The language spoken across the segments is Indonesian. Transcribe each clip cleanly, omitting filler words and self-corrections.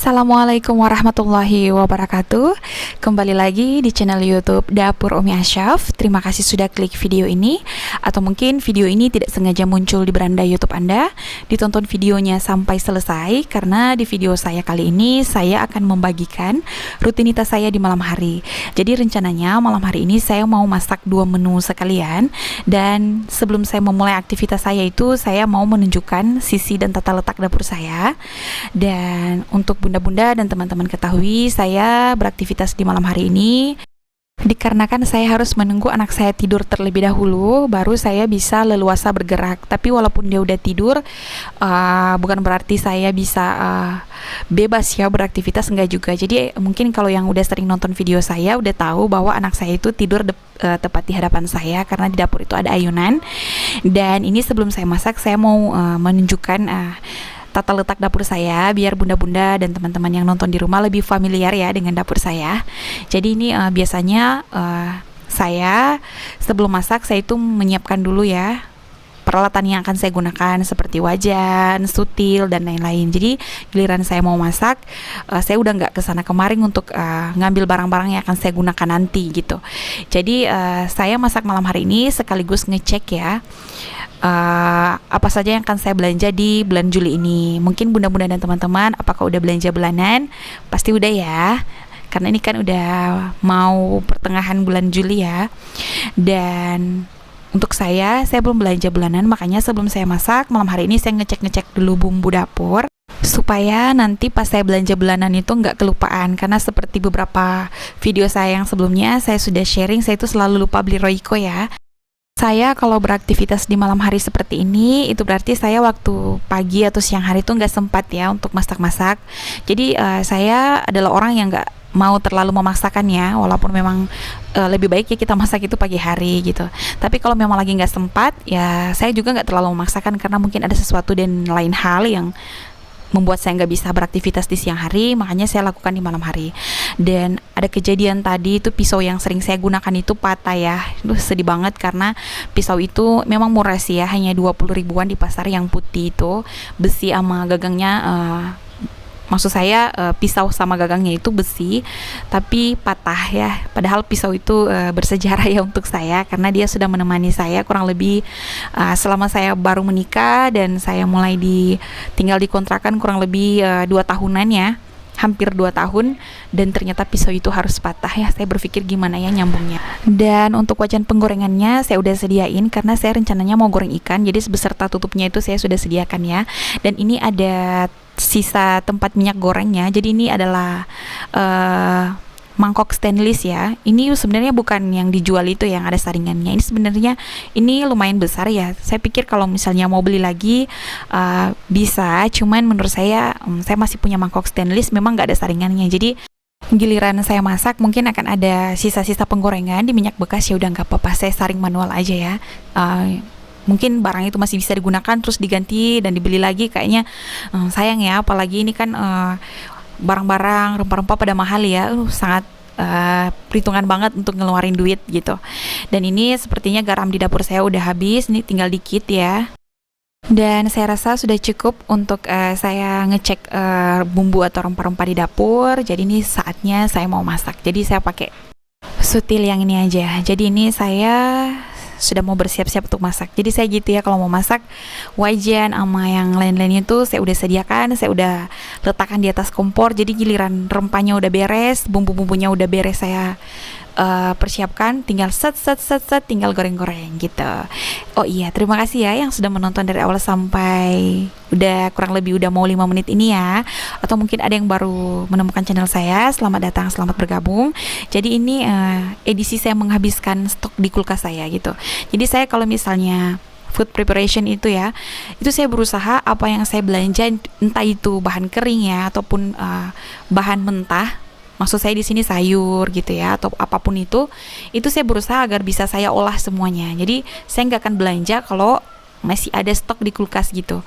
Assalamualaikum warahmatullahi wabarakatuh. Kembali lagi di channel YouTube Dapur Umi Asyaf. Terima kasih sudah klik video ini. Atau mungkin video ini tidak sengaja muncul di beranda YouTube Anda. Ditonton videonya sampai selesai, karena di video saya kali ini saya akan membagikan rutinitas saya di malam hari. Jadi rencananya malam hari ini saya mau masak 2 menu sekalian. Dan sebelum saya memulai aktivitas saya itu, saya mau menunjukkan sisi dan tata letak dapur saya. Dan untuk bunda-bunda dan teman-teman ketahui, saya beraktivitas di malam hari ini dikarenakan saya harus menunggu anak saya tidur terlebih dahulu, baru saya bisa leluasa bergerak. Tapi walaupun dia udah tidur, bukan berarti saya bisa bebas ya beraktivitas, enggak juga. Jadi mungkin kalau yang udah sering nonton video saya udah tahu bahwa anak saya itu tidur tepat di hadapan saya, karena di dapur itu ada ayunan. Dan ini sebelum saya masak, saya mau menunjukkan tata letak dapur saya, biar bunda-bunda dan teman-teman yang nonton di rumah lebih familiar ya dengan dapur saya. Jadi ini biasanya saya sebelum masak, saya itu menyiapkan dulu ya peralatan yang akan saya gunakan, seperti wajan, sutil, dan lain-lain. Jadi giliran saya mau masak, saya udah nggak kesana kemarin untuk ngambil barang-barang yang akan saya gunakan nanti gitu. Jadi saya masak malam hari ini sekaligus ngecek ya apa saja yang akan saya belanja di bulan Juli ini. Mungkin bunda-bunda dan teman-teman apakah udah belanja bulanan? Pasti udah ya, karena ini kan udah mau pertengahan bulan Juli ya. Dan untuk saya belum belanja bulanan, makanya sebelum saya masak malam hari ini saya ngecek-ngecek dulu bumbu dapur, supaya nanti pas saya belanja bulanan itu nggak kelupaan. Karena seperti beberapa video saya yang sebelumnya, saya sudah sharing, saya itu selalu lupa beli Royco ya. Saya kalau beraktivitas di malam hari seperti ini, itu berarti saya waktu pagi atau siang hari itu nggak sempat ya untuk masak-masak. Jadi saya adalah orang yang nggak mau terlalu memaksakan ya, walaupun memang lebih baik ya kita masak itu pagi hari gitu. Tapi kalau memang lagi nggak sempat, ya saya juga nggak terlalu memaksakan, karena mungkin ada sesuatu dan lain hal yang membuat saya nggak bisa beraktivitas di siang hari, makanya saya lakukan di malam hari. Dan ada kejadian tadi itu, pisau yang sering saya gunakan itu patah ya. Sedih banget, karena pisau itu memang murah sih ya, hanya 20 ribuan di pasar yang putih itu, besi sama gagangnya maksud saya pisau sama gagangnya itu besi, tapi patah ya. Padahal pisau itu bersejarah ya untuk saya, karena dia sudah menemani saya kurang lebih selama saya baru menikah dan saya mulai tinggal di kontrakan kurang lebih 2 tahunan ya, hampir 2 tahun. Dan ternyata pisau itu harus patah ya. Saya berpikir gimana ya nyambungnya. Dan untuk wajan penggorengannya saya udah sediain, karena saya rencananya mau goreng ikan, jadi beserta tutupnya itu saya sudah sediakan ya. Dan ini ada sisa tempat minyak gorengnya. Jadi ini adalah mangkok stainless ya. Ini sebenarnya bukan yang dijual itu yang ada saringannya. Ini sebenarnya ini lumayan besar ya. Saya pikir kalau misalnya mau beli lagi bisa, cuman menurut saya masih punya mangkok stainless, memang nggak ada saringannya. Jadi giliran saya masak mungkin akan ada sisa-sisa penggorengan di minyak bekas, ya udah nggak apa-apa, saya saring manual aja ya. Mungkin barang itu masih bisa digunakan terus diganti dan dibeli lagi, kayaknya sayang ya. Apalagi ini kan barang-barang rempah-rempah pada mahal ya, sangat perhitungan banget untuk ngeluarin duit gitu. Dan ini sepertinya garam di dapur saya udah habis, ini tinggal dikit ya. Dan saya rasa sudah cukup untuk saya ngecek bumbu atau rempah-rempah di dapur. Jadi ini saatnya saya mau masak. Jadi saya pakai sutil yang ini aja. Jadi ini saya sudah mau bersiap-siap untuk masak. Jadi saya gitu ya, kalau mau masak, wajan sama yang lain-lainnya itu saya udah sediakan, saya udah letakkan di atas kompor. Jadi giliran rempahnya udah beres, bumbu-bumbunya udah beres, saya persiapkan, tinggal set tinggal goreng-goreng gitu. Oh iya, terima kasih ya yang sudah menonton dari awal sampai udah kurang lebih udah mau 5 menit ini ya. Atau mungkin ada yang baru menemukan channel saya, selamat datang, selamat bergabung. Jadi ini edisi saya menghabiskan stok di kulkas saya gitu. Jadi saya kalau misalnya food preparation itu ya, itu saya berusaha apa yang saya belanja, entah itu bahan kering ya ataupun bahan mentah, maksud saya di sini sayur gitu ya, atau apapun itu saya berusaha agar bisa saya olah semuanya. Jadi saya nggak akan belanja kalau masih ada stok di kulkas gitu.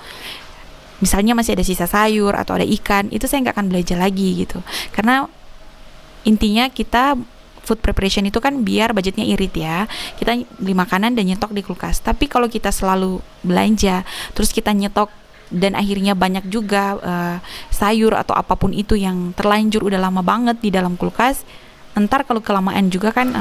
Misalnya masih ada sisa sayur atau ada ikan, itu saya nggak akan belanja lagi gitu. Karena intinya kita food preparation itu kan biar budgetnya irit ya. Kita beli makanan dan nyetok di kulkas. Tapi kalau kita selalu belanja, terus kita nyetok dan akhirnya banyak juga sayur atau apapun itu yang terlanjur udah lama banget di dalam kulkas. Ntar kalau kelamaan juga kan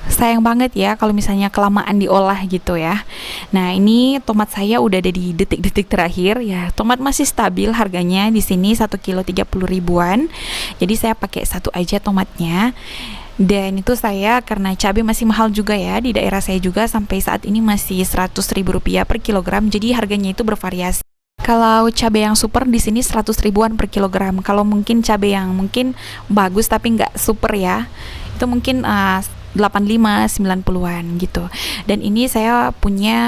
sayang banget ya kalau misalnya kelamaan diolah gitu ya. Nah, ini tomat saya udah ada di detik-detik terakhir ya. Tomat masih stabil harganya di sini 1 kilo 30 ribuan. Jadi saya pakai satu aja tomatnya. Dan itu saya karena cabai masih mahal juga ya di daerah saya juga, sampai saat ini masih 100 ribu rupiah per kilogram. Jadi harganya itu bervariasi. Kalau cabai yang super di sini 100 ribuan per kilogram. Kalau mungkin cabai yang mungkin bagus tapi nggak super ya, itu mungkin 85 90-an gitu. Dan ini saya punya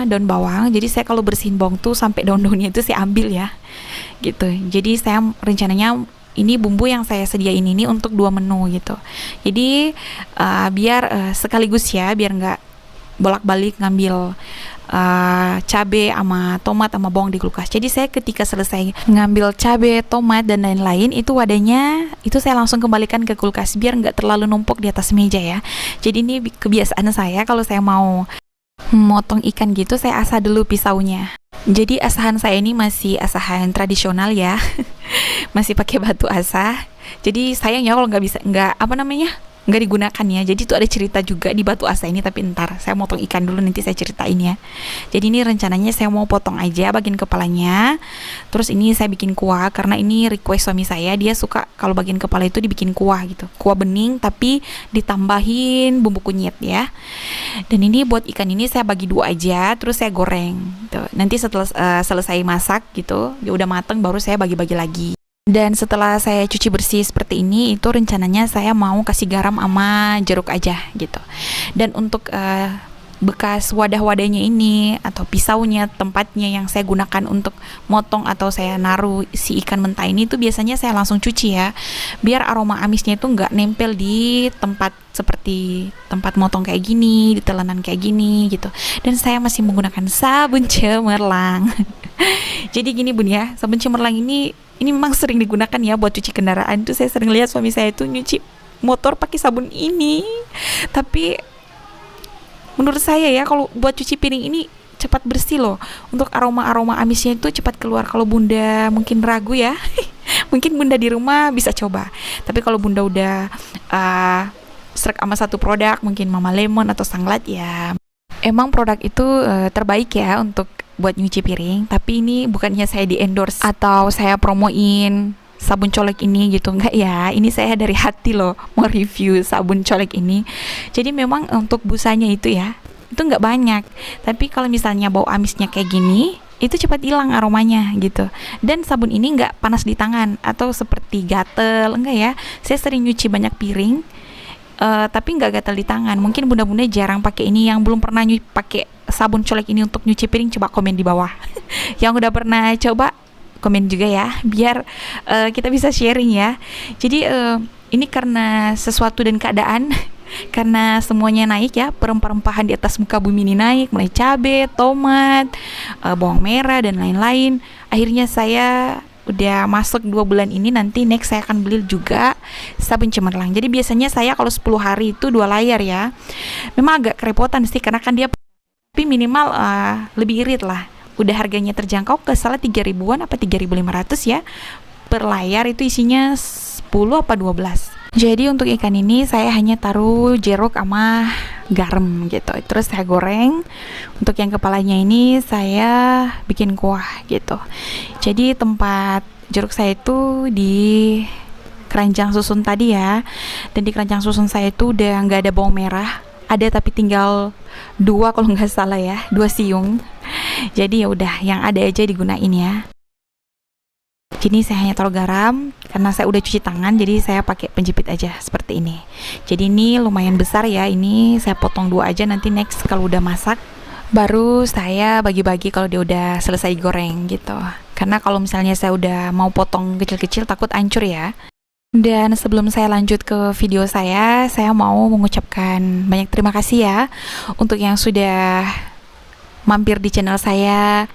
daun bawang. Jadi saya kalau bersihin bawang tuh sampai daun-daunnya itu saya ambil ya. Gitu. Jadi saya rencananya ini bumbu yang saya sediain ini untuk 2 menu gitu. Jadi biar sekaligus ya, biar nggak bolak-balik ngambil cabai sama tomat sama bawang di kulkas. Jadi saya ketika selesai ngambil cabai, tomat dan lain-lain, itu wadahnya itu saya langsung kembalikan ke kulkas biar nggak terlalu numpuk di atas meja ya. Jadi ini kebiasaan saya kalau saya mau motong ikan gitu, saya asah dulu pisaunya. Jadi asahan saya ini masih asahan tradisional ya. Masih pakai batu asah. Jadi sayang ya kalau nggak digunakan ya. Jadi itu ada cerita juga di batu asah ini, tapi ntar saya motong ikan dulu nanti saya ceritain ya. Jadi ini rencananya saya mau potong aja bagian kepalanya. Terus ini saya bikin kuah karena ini request suami saya, dia suka kalau bagian kepala itu dibikin kuah gitu. Kuah bening tapi ditambahin bumbu kunyit ya. Dan ini buat ikan ini saya bagi 2 aja, terus saya goreng gitu. Nanti setelah selesai masak gitu, ya udah mateng, baru saya bagi-bagi lagi. Dan setelah saya cuci bersih seperti ini, itu rencananya saya mau kasih garam sama jeruk aja gitu. Dan untuk bekas wadah-wadahnya ini atau pisaunya, tempatnya yang saya gunakan untuk motong atau saya naruh si ikan mentah ini, itu biasanya saya langsung cuci ya, biar aroma amisnya itu nggak nempel di tempat seperti tempat motong kayak gini, di telanan kayak gini gitu. Dan saya masih menggunakan sabun cemerlang. Jadi gini bun ya, sabun cemerlang ini memang sering digunakan ya buat cuci kendaraan. Tuh saya sering lihat suami saya itu nyuci motor pakai sabun ini. Tapi menurut saya ya, kalau buat cuci piring ini cepat bersih loh. Untuk aroma-aroma amisnya itu cepat keluar. Kalau bunda mungkin ragu ya, mungkin bunda di rumah bisa coba. Tapi kalau bunda udah serak sama satu produk, mungkin Mama Lemon atau Sanglat ya, emang produk itu terbaik ya untuk buat nyuci piring. Tapi ini bukannya saya di endorse atau saya promoin sabun colek ini gitu, enggak ya. Ini saya dari hati loh mau review sabun colek ini. Jadi memang untuk busanya itu ya, itu enggak banyak. Tapi kalau misalnya bau amisnya kayak gini, itu cepat hilang aromanya gitu. Dan sabun ini enggak panas di tangan atau seperti gatel, enggak ya. Saya sering nyuci banyak piring, tapi nggak gatal di tangan. Mungkin bunda-bunda jarang pakai ini, yang belum pernah pakai sabun colek ini untuk nyuci piring, coba komen di bawah. Yang udah pernah coba komen juga ya, biar kita bisa sharing ya. Jadi ini karena sesuatu dan keadaan, karena semuanya naik ya, perempah-rempahan di atas muka bumi ini naik, mulai cabai, tomat, bawang merah dan lain-lain. Akhirnya saya udah masuk 2 bulan ini, nanti next saya akan beli juga sabun cemerlang. Jadi biasanya saya kalau 10 hari itu 2 layar ya. Memang agak kerepotan sih karena kan dia, tapi minimal lebih irit lah. Udah harganya terjangkau, ke salah 3 ribuan apa 3.500 ya per layar. Itu isinya 10 apa 12. Jadi untuk ikan ini saya hanya taruh jeruk sama garam gitu. Terus saya goreng. Untuk yang kepalanya ini saya bikin kuah gitu. Jadi tempat jeruk saya itu di keranjang susun tadi ya. Dan di keranjang susun saya itu udah nggak ada bawang merah. Ada tapi tinggal 2 kalau nggak salah ya, 2 siung. Jadi ya udah yang ada aja digunain ya. Jadi saya hanya taruh garam karena saya udah cuci tangan, jadi saya pakai penjepit aja seperti ini. Jadi ini lumayan besar ya, ini saya potong 2 aja, nanti next kalau udah masak baru saya bagi-bagi kalau dia udah selesai goreng gitu. Karena kalau misalnya saya udah mau potong kecil-kecil takut hancur ya. Dan sebelum saya lanjut ke video saya mau mengucapkan banyak terima kasih ya untuk yang sudah mampir di channel saya.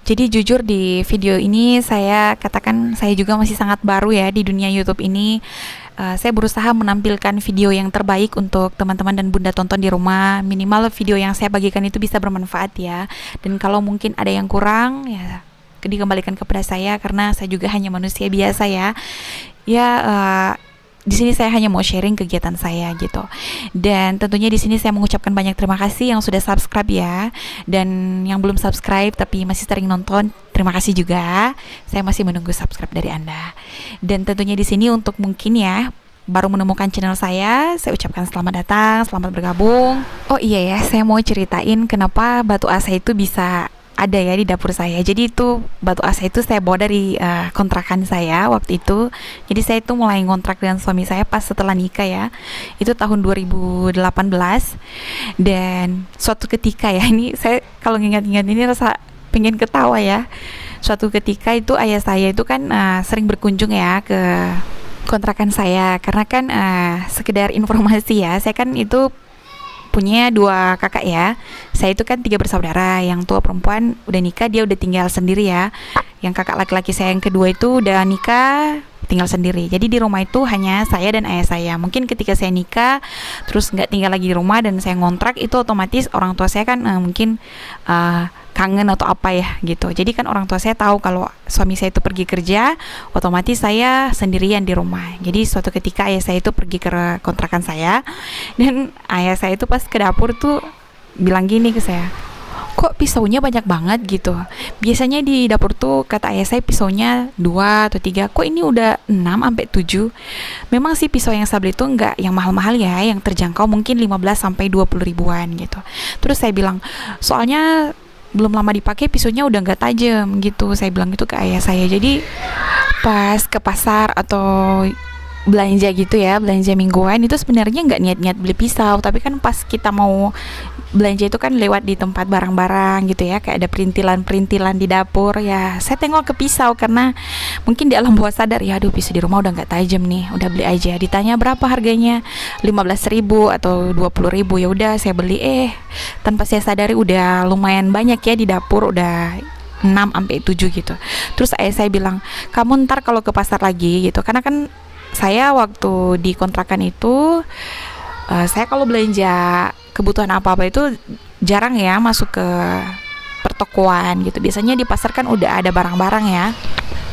Jadi jujur di video ini saya katakan saya juga masih sangat baru ya di dunia YouTube ini. Saya berusaha menampilkan video yang terbaik untuk teman-teman dan bunda tonton di rumah. Minimal video yang saya bagikan itu bisa bermanfaat ya. Dan kalau mungkin ada yang kurang ya dikembalikan kepada saya karena saya juga hanya manusia biasa ya. Ya, di sini saya hanya mau sharing kegiatan saya gitu. Dan tentunya di sini saya mengucapkan banyak terima kasih yang sudah subscribe ya. Dan yang belum subscribe tapi masih sering nonton, terima kasih juga. Saya masih menunggu subscribe dari Anda. Dan tentunya di sini untuk mungkin ya baru menemukan channel saya ucapkan selamat datang, selamat bergabung. Oh iya ya, saya mau ceritain kenapa batu asa itu bisa ada ya di dapur saya. Jadi itu batu asa itu saya bawa dari kontrakan saya waktu itu. Jadi saya itu mulai ngontrak dengan suami saya pas setelah nikah ya. Itu tahun 2018. Dan suatu ketika ya, ini saya kalau ngingat-ngingat ini rasa pengen ketawa ya. Suatu ketika itu ayah saya itu kan sering berkunjung ya ke kontrakan saya, karena kan sekedar informasi ya, saya kan itu punya 2 kakak ya. Saya itu kan 3 bersaudara. Yang tua perempuan udah nikah, dia udah tinggal sendiri ya. Yang kakak laki-laki saya yang kedua itu udah nikah, tinggal sendiri. Jadi di rumah itu hanya saya dan ayah saya. Mungkin ketika saya nikah terus nggak tinggal lagi di rumah dan saya ngontrak, itu otomatis orang tua saya kan mungkin kangen atau apa ya gitu. Jadi kan orang tua saya tahu kalau suami saya itu pergi kerja, otomatis saya sendirian di rumah. Jadi suatu ketika ayah saya itu pergi ke kontrakan saya, dan ayah saya itu pas ke dapur tuh bilang gini ke saya, kok pisaunya banyak banget gitu. Biasanya di dapur tuh kata ayah saya pisaunya 2 atau 3, kok ini udah 6 sampai 7. Memang sih pisau yang saya beli itu enggak yang mahal-mahal ya, yang terjangkau mungkin 15 sampai 20 ribuan gitu. Terus saya bilang, soalnya belum lama dipakai pisaunya udah nggak tajam gitu. Saya bilang itu ke ayah saya. Jadi pas ke pasar atau belanja gitu ya, belanja mingguan, itu sebenarnya nggak niat-niat beli pisau, tapi kan pas kita mau belanja itu kan lewat di tempat barang-barang gitu ya, kayak ada perintilan-perintilan di dapur ya, saya tengok ke pisau karena mungkin di alam bawah sadar ya, aduh pisau di rumah udah nggak tajam nih, udah beli aja. Ditanya berapa harganya, 15.000 atau 20.000, ya udah saya beli. Tanpa saya sadari udah lumayan banyak ya di dapur, udah 6 sampai 7 gitu. Terus ayah saya bilang, kamu ntar kalau ke pasar lagi gitu, karena kan saya waktu di kontrakan itu saya kalau belanja kebutuhan apa-apa itu jarang ya masuk ke pertokoan gitu. Biasanya di pasar kan udah ada barang-barang ya.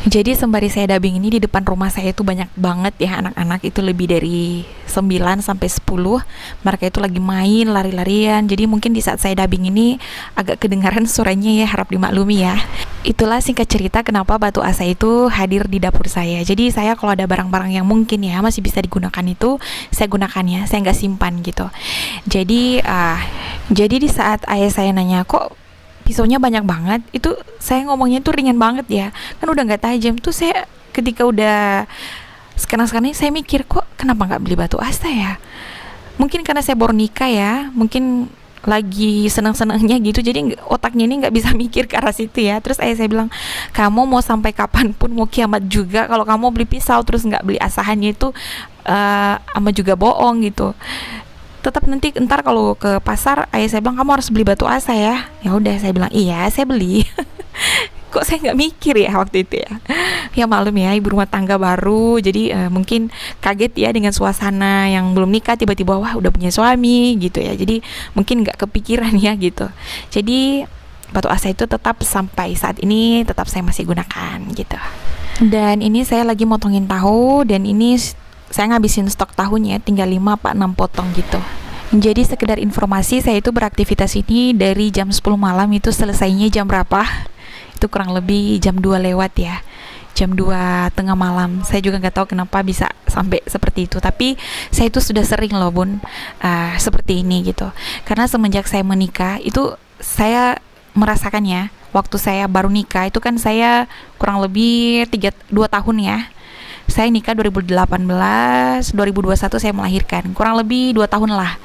Jadi sembari saya dubbing ini, di depan rumah saya itu banyak banget ya anak-anak, itu lebih dari 9 sampai 10. Mereka itu lagi main, lari-larian. Jadi mungkin di saat saya dubbing ini agak kedengaran suaranya ya, harap dimaklumi ya. Itulah singkat cerita kenapa batu asa itu hadir di dapur saya. Jadi saya kalau ada barang-barang yang mungkin ya masih bisa digunakan itu saya gunakan ya, saya nggak simpan gitu. Jadi di saat ayah saya nanya, kok pisaunya banyak banget, itu saya ngomongnya tuh ringan banget ya, kan udah nggak tajam. Tuh saya ketika udah sekarang-sekarang ini saya mikir, kok kenapa nggak beli batu asa ya? Mungkin karena saya baru nikah ya, mungkin lagi senang-senangnya gitu, jadi otaknya ini nggak bisa mikir ke arah situ ya. Terus ayah saya bilang, kamu mau sampai kapanpun, mau kiamat juga, kalau kamu beli pisau terus nggak beli asahannya itu ama juga bohong gitu. Tetap nanti ntar kalau ke pasar ayah saya bilang, kamu harus beli batu asa ya. Ya udah saya bilang, iya saya beli. Kok saya nggak mikir ya waktu itu ya. Ya malum ya, ibu rumah tangga baru, jadi mungkin kaget ya dengan suasana yang belum nikah, tiba-tiba wah udah punya suami gitu ya. Jadi mungkin nggak kepikiran ya gitu. Jadi batu asa itu tetap sampai saat ini tetap saya masih gunakan gitu. Dan ini saya lagi motongin tahu, dan ini saya ngabisin stok tahunya, tinggal 5 apa 6 potong gitu. Jadi sekedar informasi, saya itu beraktivitas ini dari jam 10 malam, itu selesainya jam berapa? Itu kurang lebih jam 2 lewat ya, jam 2 tengah malam. Saya juga nggak tahu kenapa bisa sampai seperti itu, tapi saya itu sudah sering loh bun seperti ini gitu. Karena semenjak saya menikah itu saya merasakannya. Waktu saya baru nikah itu kan saya kurang lebih 2 tahun ya. Saya nikah 2018, 2021 saya melahirkan, kurang lebih 2 tahun lah.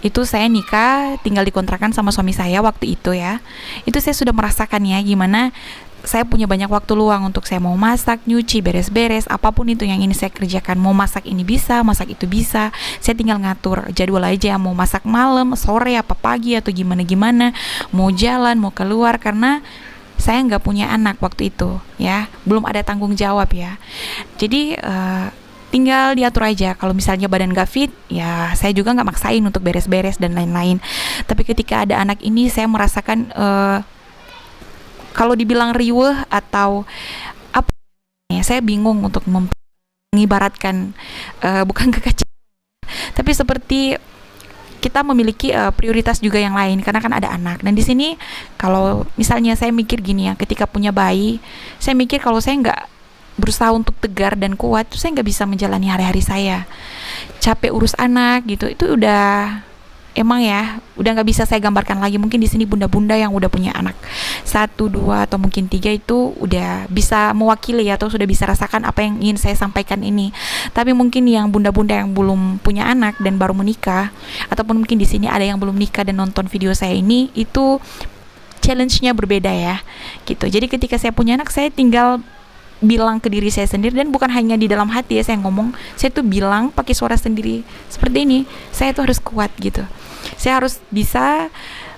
Itu saya nikah, tinggal dikontrakan sama suami saya waktu itu ya. Itu saya sudah merasakan ya gimana saya punya banyak waktu luang untuk saya mau masak, nyuci, beres-beres, apapun itu yang ini saya kerjakan. Mau masak ini bisa, masak itu bisa. Saya tinggal ngatur jadwal aja, mau masak malam, sore, apa pagi, atau gimana-gimana. Mau jalan, mau keluar, karena saya nggak punya anak waktu itu ya, belum ada tanggung jawab ya. Jadi tinggal diatur aja. Kalau misalnya badan nggak fit ya saya juga nggak maksain untuk beres-beres dan lain-lain. Tapi ketika ada anak ini saya merasakan kalau dibilang riweh atau apa ya, saya bingung untuk mengibaratkan, bukan kekecewaan, tapi seperti kita memiliki prioritas juga yang lain karena kan ada anak. Dan di sini kalau misalnya saya mikir gini ya, ketika punya bayi, saya mikir kalau saya nggak berusaha untuk tegar dan kuat, terus saya nggak bisa menjalani hari-hari saya. Capek urus anak gitu, itu udah emang ya, udah nggak bisa saya gambarkan lagi. Mungkin di sini bunda-bunda yang udah punya anak 1, 2 atau mungkin 3 itu udah bisa mewakili ya, atau sudah bisa rasakan apa yang ingin saya sampaikan ini. Tapi mungkin yang bunda-bunda yang belum punya anak dan baru menikah, ataupun mungkin di sini ada yang belum nikah dan nonton video saya ini, itu challenge-nya berbeda ya, gitu. Jadi ketika saya punya anak, saya tinggal bilang ke diri saya sendiri, dan bukan hanya di dalam hati ya saya ngomong, saya tuh bilang pakai suara sendiri seperti ini, saya tuh harus kuat gitu, saya harus bisa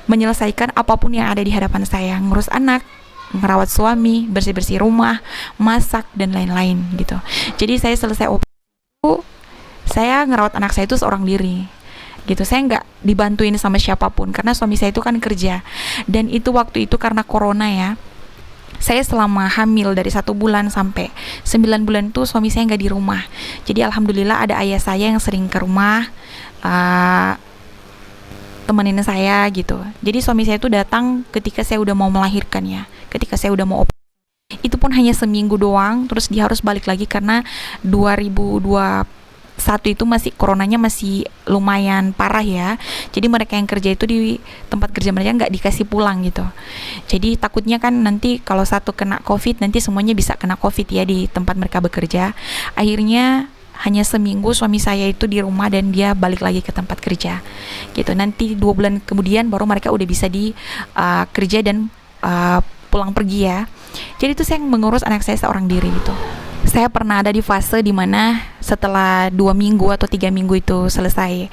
menyelesaikan apapun yang ada di hadapan saya, ngurus anak, ngerawat suami, bersih-bersih rumah, masak dan lain-lain gitu. Jadi saya selesai operasi, saya ngerawat anak saya itu seorang diri gitu, saya nggak dibantuin sama siapapun karena suami saya itu kan kerja. Dan itu waktu itu karena corona ya, saya selama hamil dari 1 bulan sampai 9 bulan tuh suami saya nggak di rumah. Jadi alhamdulillah ada ayah saya yang sering ke rumah temenin saya gitu. Jadi suami saya tuh datang ketika saya udah mau melahirkan ya, ketika saya udah mau operasi. Itu pun hanya seminggu doang, terus dia harus balik lagi karena 2021 itu masih coronanya masih lumayan parah ya. Jadi mereka yang kerja itu di tempat kerja mereka nggak dikasih pulang gitu. Jadi takutnya kan nanti kalau satu kena COVID, nanti semuanya bisa kena COVID ya di tempat mereka bekerja. Akhirnya hanya seminggu suami saya itu di rumah dan dia balik lagi ke tempat kerja gitu. Nanti 2 bulan kemudian baru mereka udah bisa di kerja dan pulang pergi ya. Jadi itu saya mengurus anak saya seorang diri gitu. Saya pernah ada di fase dimana setelah 2 minggu atau 3 minggu itu selesai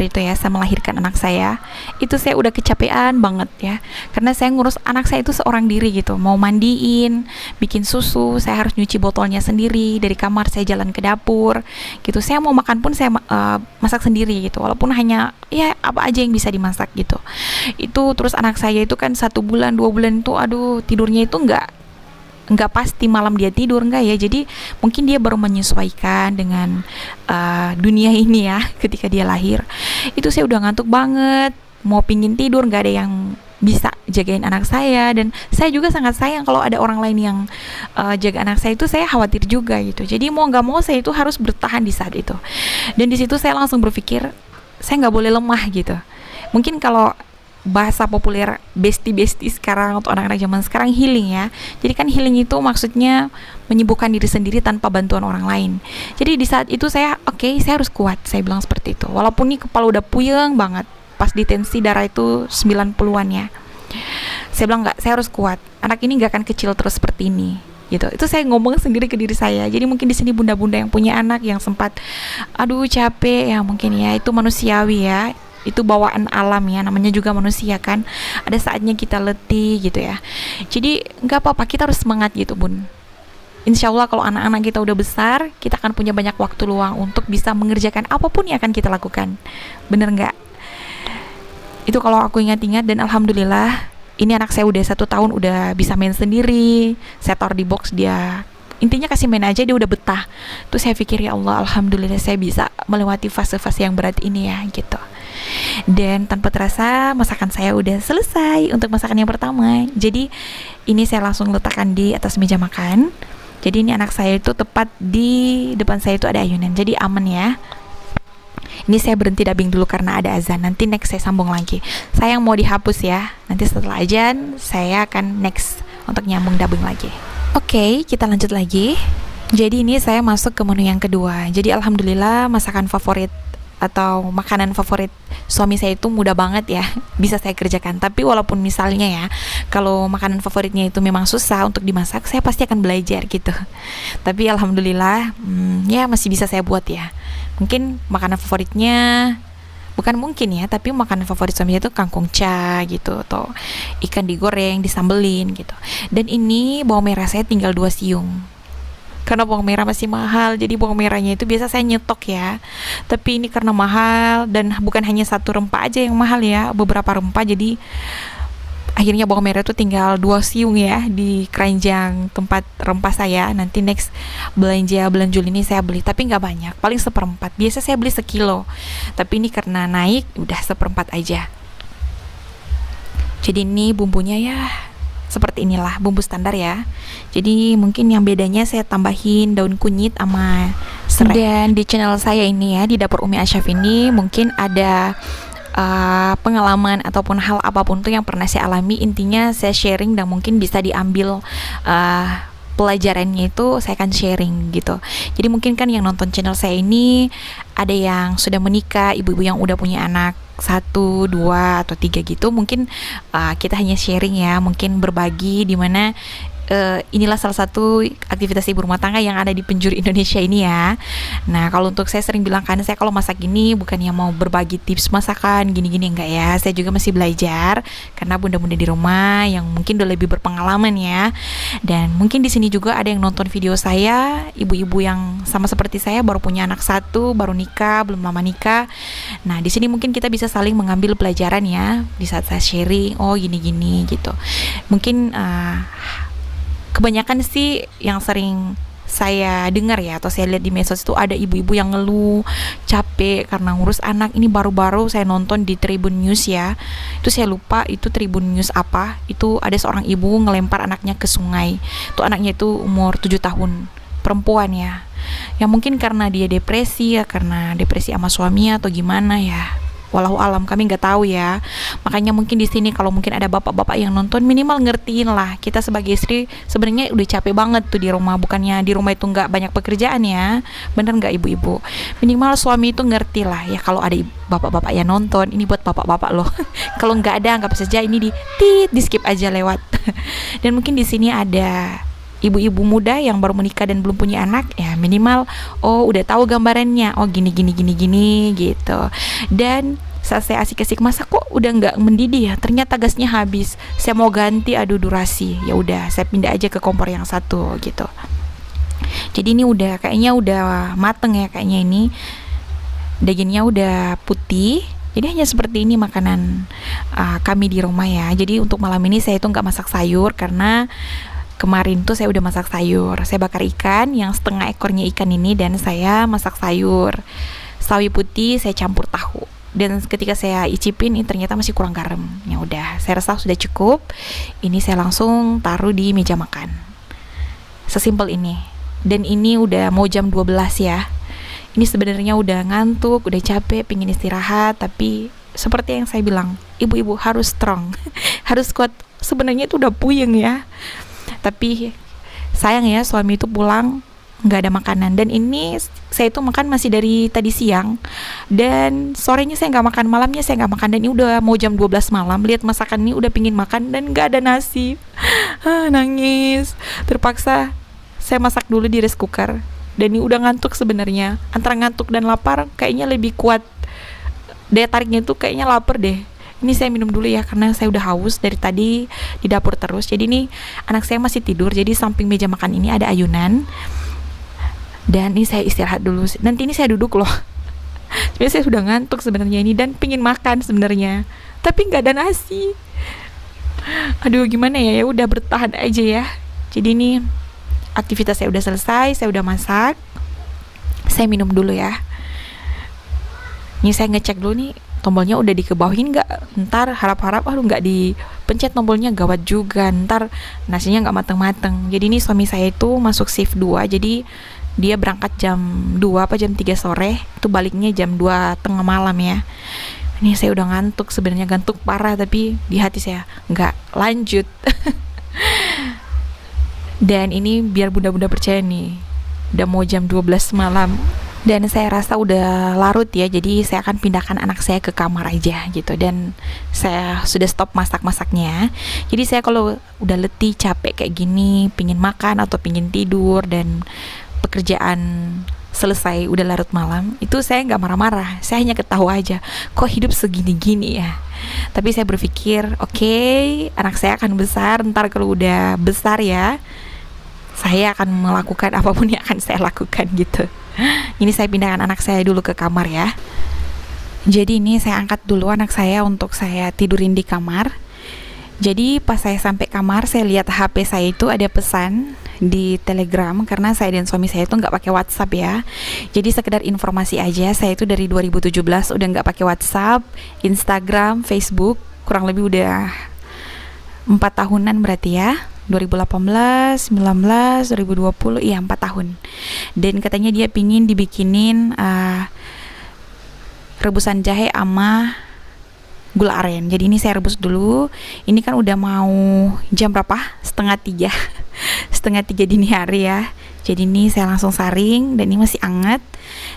itu ya, saya melahirkan anak saya, itu saya udah kecapean banget ya, karena saya ngurus anak saya itu seorang diri gitu, mau mandiin, bikin susu, saya harus nyuci botolnya sendiri, dari kamar saya jalan ke dapur gitu, saya mau makan pun saya masak sendiri gitu, walaupun hanya ya apa aja yang bisa dimasak gitu. Itu terus anak saya itu kan 1 bulan 2 bulan itu aduh tidurnya itu nggak pasti malam dia tidur, enggak ya. Jadi mungkin dia baru menyesuaikan dengan dunia ini ya. Ketika dia lahir itu saya udah ngantuk banget, mau pingin tidur, nggak ada yang bisa jagain anak saya. Dan saya juga sangat sayang kalau ada orang lain yang jaga anak saya, itu saya khawatir juga gitu. Jadi mau nggak mau saya itu harus bertahan di saat itu. Dan di situ saya langsung berpikir saya nggak boleh lemah gitu. Mungkin kalau bahasa populer bestie sekarang untuk anak-anak zaman sekarang, healing ya. Jadi kan healing itu maksudnya menyembuhkan diri sendiri tanpa bantuan orang lain. Jadi di saat itu saya saya harus kuat, saya bilang seperti itu. Walaupun nih kepala udah puyeng banget, pas di tensi darah itu 90-an ya. Saya bilang nggak, saya harus kuat. Anak ini nggak akan kecil terus seperti ini. Gitu. Itu saya ngomong sendiri ke diri saya. Jadi mungkin di sini bunda-bunda yang punya anak yang sempat aduh capek ya, mungkin ya itu manusiawi ya. Itu bawaan alam ya, namanya juga manusia kan, ada saatnya kita letih gitu ya. Jadi nggak apa-apa, kita harus semangat gitu bun. Insya Allah kalau anak-anak kita udah besar, kita akan punya banyak waktu luang untuk bisa mengerjakan apapun yang akan kita lakukan. Bener nggak? Itu kalau aku ingat-ingat. Dan alhamdulillah ini anak saya udah 1 tahun udah bisa main sendiri. Saya taruh di box, dia intinya kasih main aja, dia udah betah. Terus saya pikir ya Allah, alhamdulillah saya bisa melewati fase-fase yang berat ini ya gitu. Dan tanpa terasa masakan saya udah selesai untuk masakan yang pertama. Jadi ini saya langsung letakkan di atas meja makan. Jadi ini anak saya itu tepat di depan saya itu ada ayunan, jadi aman ya. Ini saya berhenti dubbing dulu karena ada azan. Nanti next saya sambung lagi. Sayang mau dihapus ya. Nanti setelah azan saya akan next untuk nyambung dubbing lagi. Oke, kita lanjut lagi. Jadi ini saya masuk ke menu yang kedua. Jadi alhamdulillah masakan favorit atau makanan favorit suami saya itu mudah banget ya, bisa saya kerjakan. Tapi walaupun misalnya ya, kalau makanan favoritnya itu memang susah untuk dimasak, saya pasti akan belajar gitu. Tapi alhamdulillah ya masih bisa saya buat ya. Mungkin makanan favoritnya, bukan mungkin ya, tapi makanan favorit suami saya itu kangkung cha gitu, atau ikan digoreng, disambelin gitu. Dan ini bawang merah saya tinggal 2 siung. Karena bawang merah masih mahal, jadi bawang merahnya itu biasa saya nyetok ya. Tapi ini karena mahal, dan bukan hanya 1 rempah aja yang mahal ya, beberapa rempah, jadi akhirnya bawang merah itu tinggal 2 siung ya di keranjang tempat rempah saya. Nanti next belanja bulan Juli ini saya beli, tapi nggak banyak, paling seperempat. Biasa saya beli sekilo, tapi ini karena naik udah seperempat aja. Jadi ini bumbunya ya seperti inilah, bumbu standar ya. Jadi mungkin yang bedanya saya tambahin daun kunyit sama serai. Dan di channel saya ini ya, di Dapur Umi Asyaf ini mungkin ada pengalaman ataupun hal apapun tuh yang pernah saya alami, intinya saya sharing dan mungkin bisa diambil pelajarannya, itu saya akan sharing gitu. Jadi mungkin kan yang nonton channel saya ini ada yang sudah menikah, ibu-ibu yang udah punya anak 1, 2, atau 3 gitu. Mungkin kita hanya sharing ya, mungkin berbagi di mana inilah salah satu aktivitas ibu rumah tangga yang ada di penjuru Indonesia ini ya. Nah, kalau untuk saya sering bilang kan, saya kalau masak gini bukannya mau berbagi tips masakan gini-gini, enggak ya. Saya juga masih belajar karena bunda-bunda di rumah yang mungkin udah lebih berpengalaman ya. Dan mungkin di sini juga ada yang nonton video saya, ibu-ibu yang sama seperti saya, baru punya anak 1, baru nikah, belum lama nikah. Nah, di sini mungkin kita bisa saling mengambil pelajaran ya di saat saya sharing, oh gini-gini gitu. Mungkin kebanyakan sih yang sering saya dengar ya, atau saya lihat di medsos itu ada ibu-ibu yang ngeluh capek karena ngurus anak. Ini baru-baru saya nonton di Tribun News ya, itu saya lupa itu Tribun News apa, itu ada seorang ibu ngelempar anaknya ke sungai. Tuh anaknya itu umur 7 tahun, perempuan ya, yang mungkin karena dia depresi ya, karena depresi sama suaminya atau gimana ya, walau alam, kami nggak tahu ya. Makanya mungkin di sini kalau mungkin ada bapak-bapak yang nonton, minimal ngertiin lah, kita sebagai istri sebenarnya udah capek banget tuh di rumah. Bukannya di rumah itu nggak banyak pekerjaan ya, bener nggak ibu-ibu? Minimal suami itu ngerti lah ya, kalau ada bapak-bapak yang nonton, ini buat bapak-bapak loh. Kalau nggak ada, anggap saja ini di skip aja lewat. Dan mungkin di sini ada ibu-ibu muda yang baru menikah dan belum punya anak ya, minimal oh udah tahu gambarannya, oh gini gitu. Dan saat saya asik-asik masak, kok udah nggak mendidih ya, ternyata gasnya habis, saya mau ganti, aduh durasi, ya udah saya pindah aja ke kompor yang satu gitu. Jadi ini udah kayaknya udah mateng ya, kayaknya ini dagingnya udah putih. Jadi hanya seperti ini makanan kami di rumah ya. Jadi untuk malam ini saya itu nggak masak sayur karena kemarin tuh saya udah masak sayur. Saya bakar ikan yang setengah ekornya ikan ini, dan saya masak sayur sawi putih, saya campur tahu. Dan ketika saya icipin, ini ternyata masih kurang garam. Ya udah, saya rasa sudah cukup. Ini saya langsung taruh di meja makan. Sesimpel ini. Dan ini udah mau jam 12 ya. Ini sebenarnya udah ngantuk, udah capek, pingin istirahat, tapi seperti yang saya bilang, ibu-ibu harus strong, harus kuat. Sebenarnya itu udah puyeng ya. Tapi sayang ya, suami itu pulang nggak ada makanan. Dan ini saya itu makan masih dari tadi siang, dan sorenya saya nggak makan, malamnya saya nggak makan. Dan ini udah mau jam 12 malam, lihat masakan ini udah pingin makan dan nggak ada nasi. Nangis. Terpaksa saya masak dulu di rice cooker. Dan ini udah ngantuk sebenarnya, antara ngantuk dan lapar kayaknya lebih kuat daya tariknya, itu kayaknya lapar deh. Ini saya minum dulu ya, karena saya udah haus dari tadi di dapur terus. Jadi ini anak saya masih tidur, jadi samping meja makan ini ada ayunan. Dan ini saya istirahat dulu. Nanti ini saya duduk loh. Sebenarnya saya sudah ngantuk sebenarnya ini, dan pingin makan sebenarnya, tapi nggak ada nasi. Aduh gimana ya, ya udah bertahan aja ya. Jadi ini aktivitas saya udah selesai, saya udah masak. Saya minum dulu ya. Ini saya ngecek dulu nih, tombolnya udah dikebawahin nggak, ntar harap-harap aduh nggak dipencet tombolnya, gawat juga, ntar nasinya nggak mateng-mateng. Jadi ini suami saya itu masuk shift 2, jadi dia berangkat jam 2 apa jam 3 sore, itu baliknya jam 2 tengah malam ya. Ini saya udah ngantuk sebenarnya, ngantuk parah, tapi di hati saya nggak lanjut. Dan ini biar bunda-bunda percaya nih, udah mau jam 12 malam. Dan saya rasa udah larut ya, jadi saya akan pindahkan anak saya ke kamar aja gitu. Dan saya sudah stop masak-masaknya. Jadi saya kalau udah letih, capek kayak gini, pingin makan atau pingin tidur, dan pekerjaan selesai udah larut malam, itu saya nggak marah-marah, saya hanya ketawa aja, kok hidup segini-gini ya. Tapi saya berpikir, oke, anak saya akan besar, ntar kalau udah besar ya, saya akan melakukan apapun yang akan saya lakukan gitu. Ini saya pindahkan anak saya dulu ke kamar ya. Jadi ini saya angkat dulu anak saya untuk saya tidurin di kamar. Jadi pas saya sampai kamar, saya lihat HP saya itu ada pesan di Telegram, karena saya dan suami saya itu nggak pakai WhatsApp ya. Jadi sekedar informasi aja, saya itu dari 2017 udah nggak pakai WhatsApp, Instagram, Facebook, kurang lebih udah 4 tahunan berarti ya. 2018, 19, 2020, iya 4 tahun. Dan katanya dia pingin dibikinin rebusan jahe sama gula aren. Jadi ini saya rebus dulu. Ini kan udah mau jam berapa? Setengah 3 setengah 3 dini hari ya. Jadi ini saya langsung saring, dan ini masih hangat.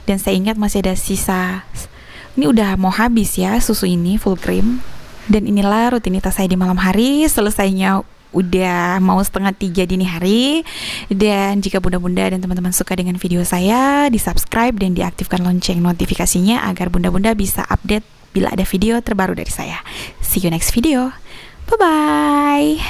Dan saya ingat masih ada sisa, ini udah mau habis ya susu ini full cream. Dan inilah rutinitas saya di malam hari. Selesainya udah mau setengah 3 dini hari. Dan jika bunda-bunda dan teman-teman suka dengan video saya, di subscribe dan diaktifkan lonceng notifikasinya agar bunda-bunda bisa update bila ada video terbaru dari saya. See you next video. Bye-bye.